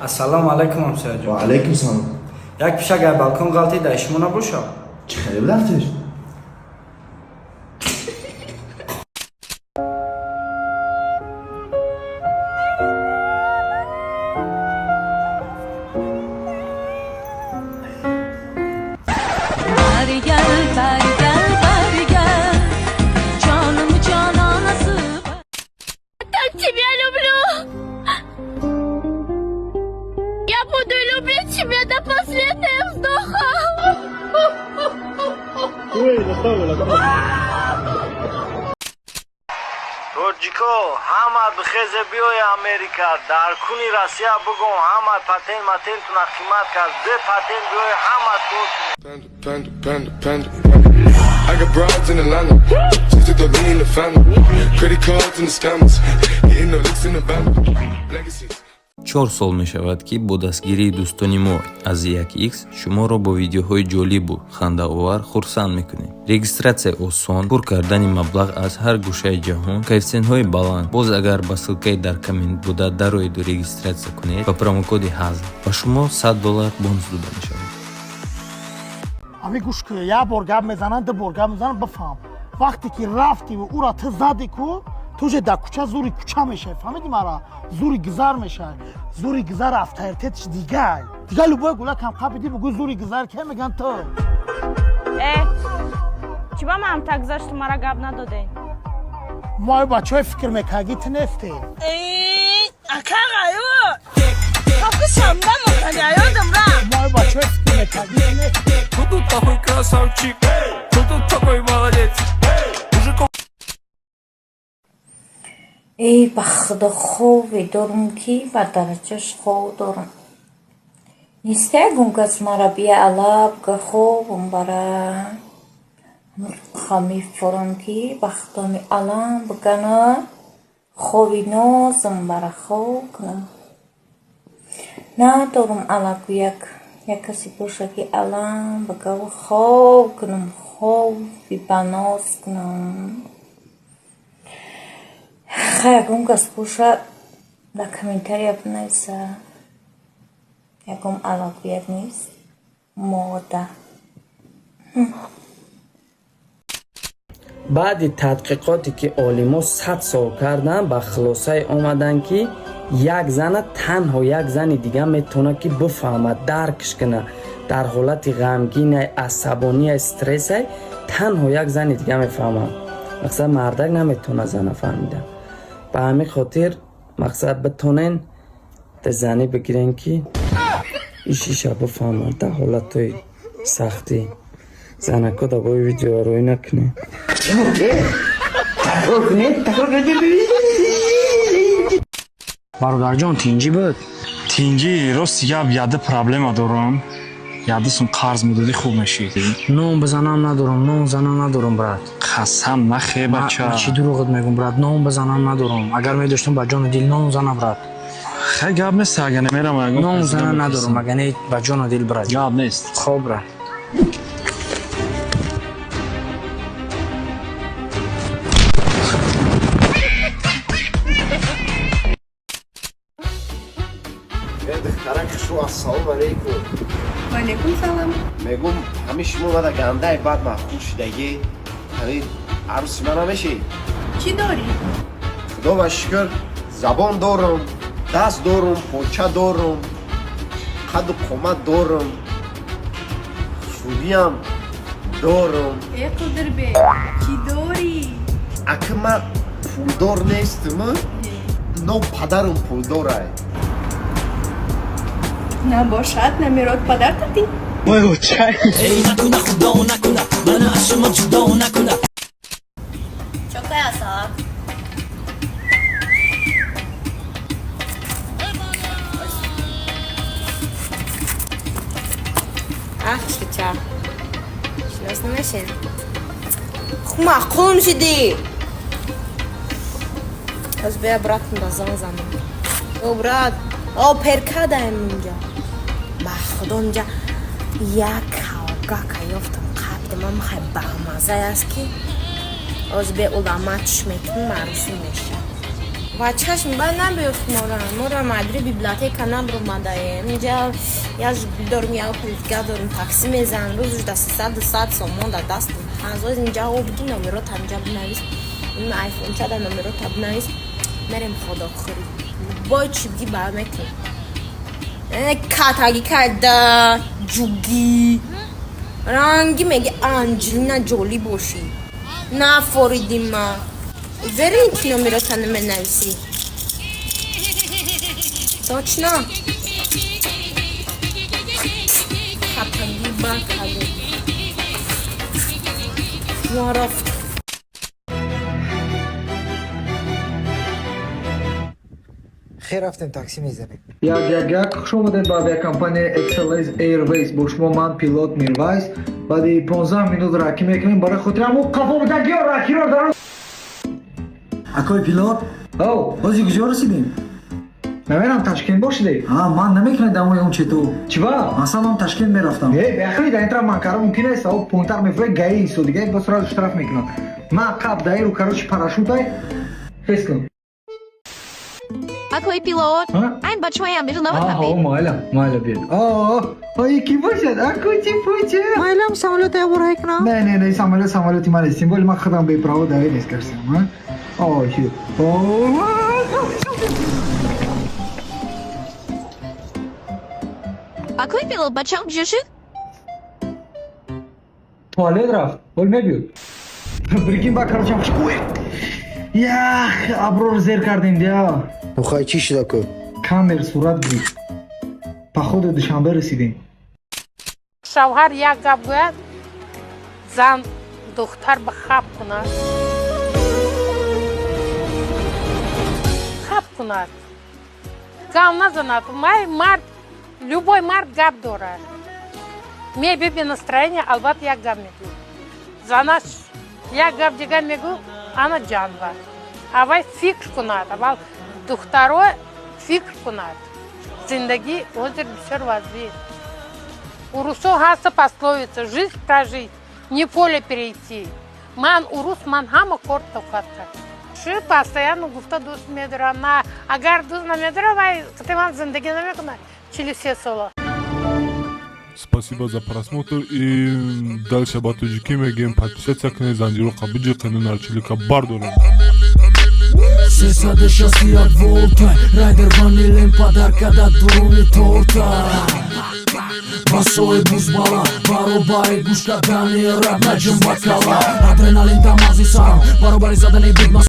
Assalomu alaykum hamsoyajon. Va alaykum salom. Як пишага балкон галтида шумо набошо. Чӣ хеле рафтеш? Тебя люблю! Я буду любить тебя до последнего вздоха! Тоҷико, ҳама бихезе биёи Америка, дар куни Россия бугум, ҳама патентуна қимат кард, бе патент биёи ҳама тӯ. Panda. I got broads in Atlanta, just to throw me in the family. Credit cards and the scammers, hitting the licks in the band. Legacies. 4 сол мешавад ки бо дастгирии дӯстони мо аз 1x шуморо бо видеоҳои ҷолибу хандаовар хурсанд мекунем. Регистратсия осон, пур кардани маблағ аз ҳар гӯшаи ҷаҳон, коэффициентҳои баланд. Боз агар ба ссилкаи дар коммент буда дароеду регистратсия кунед ба промокоди ҳазл ба шумо $100 бонус дода мешавад. Ами гӯш кӯ, як бор гап мезананд, ду бор гап мезананд, бифаҳм. Вақте ки рафтиву ура ту зади ку, ту же дар кӯча зури кӯча мешавӣ, фаҳмиди мара? Зури гузар мешавӣ. Зури гузар авторитетиш дигай. Дига любой гула камқабиди бугӯ зури гузар ке меган ту? Чӣ ба ман так гузашту мара гап надоден? Мои бачаҳои фикр мекарди ту нестем. Акағаю! Хақи шамда мукани аёдам ра! Мои бачаҳои фикр мекарди ту нестем. Тут такой красавчик, тут такой молодец. ای به خدا خوبی دارم کی با درجهش خوب دارم نیستگم کس مرا بیا علاب که خوبم برا خمی فرم کی به خدا می علام بکنه خوبی نازم برا خوب کنم ندارم علاقه یک کسی باشه که علام بکنه خوب کنم خوبی بناز کنم ягон гас боша дар комментария бинависа ягон алоқият нест мода. баъди тадқиқоте ки олимо 100 сол кардан ба хулосае омаданд ки як зана танҳо як зани дига метавонад ки бифаҳмад даркш кунад дар ҳолати ғамгинай асабонияй стрессай танҳо як зани дига мефаҳмад. мақсад мардак наметавонад зана фаҳмида. ба ҳамин хотир мақсад битонен да зани бигирен ки ишиша бифаҳмад дар ҳолатҳои сахтӣ занако да бои видеорӯӣ накунед. бародарҷон тинҷӣ буд? тинҷӣ рости гап яда проблема дорам. яда сум қарз мудоди хуб мешид. нон бизанам надорам, нон занам надорам брат. қасам нахе бача. чӣ дурӯғат мегӯм брат, нон бизанам надорам. агар медоштам ба ҷони дил нон зана брат. хай гап нест ага намерам ягон. нон зана надорам, ага не ба ҷони дил брат. гап нест. хоб брат. Ассалому алейкум. Валейкум салом. Мегум ҳами шумо бада гандаи бад маҳкум шудагӣ. Ҳами арӯси ман намешӣ? Чӣ дорӣ? Худо ва шукр забон дорам, даст дорам, поча дорам, қаду қомат дорам, хубиям дорам. Қудирбек, чӣ дорӣ? Ака ман пулдор нестиму? Но падарам пулдорай. набошад намерод падар кардӣ? Чокай асак. Ах, чича. Шинос намешин. Хума, қолым шиди. Аз бия братым да зан. О, брат. О, перкадаем инҷа. ба худо инҷа як кавгака ёфтам қабди ман махай бамаза аст ки به علامتش میکنم معروفی میشه و چشم با نبیفت مورا مدری بیبلیوتека نبرو مادایم اینجا یا دارم یا پلیتگاه دارم تاکسی میزن روزش دست 100 سومون در دست هنوز اینجا او بگی نمیرو اینجا بنویس این آیفون چه در نمیرو تا بنویس مریم خدا خوری با چی بگی با میکنم کاتاگی کرده جوگی رنگی میگه انجلینا جولی باشی نه فوریدیم ما زرین که نمیرو تا نمیسی точно کاتاگی با کاگی معرفت خیر رفتیم تاکسی میزنیم یک خوش آمدید به авиакомпания Excellence Airways با شما من پیلوت میرویس بعد 15 минут راکی میکنیم برای خاطر همون قفا راکی رو دارم اکای پیلوت او بازی کجا رسیدیم نمیرم تشکیل باشیدی من نمیکنه دمای اون چطور چی با مثلا من تشکیل میرفتم بخری در اینطرف من کارم ممکنه است او پونتر میفره گایی ایستو دیگه بس را اشتراف میکنم من قبل دایی رو کارش پاراشوت حس کن Akoi pilot, I'm Bachwayan, بیرون مایلا بیاد یکی باشد اکو چی پوچه مایلم سامولت برای کنم نه سامولتی من سیمبول من خودم به پراو دایی نیست کرسیم شو Akoi pilot, bacham gdzie szedł? توالت رفت بول میبیود بریکیم با کارچم شکوه یخ ابرو رو زیر کردیم دیا نخواهی چی شده که کامر صورت گرید پا خود دوشنبه رسیدیم شوهر یک گپ گوید زن دختر به خواب کند گام نزند مرد любой مرد گپ دارد میبی به настроение البته یک گپ میگو زنش یک گپ دیگه میگو انا جانور اول فکر کند اول دخترو فکر کند زندگی озер بسیار واضح у русо هست пословица жизнь прожить не поле перейти من урус من همه کار توقف کرد شو постоянно گفته دوست میدارم نه اگر دوست نمیدارم وای من زندگی نمیکنه чили все соло. Спасибо за просмотр и дальше батуджики мегем подписаться к Незанджиру Кабиджи канал Чилика Бардора. Сесаде шаси як волта Райдер ванилен подарка да дуруни торта Басоe бузбала Баробари гушка дани рап наджим бакала Адреналин тамази сарам Баробари задани бигмас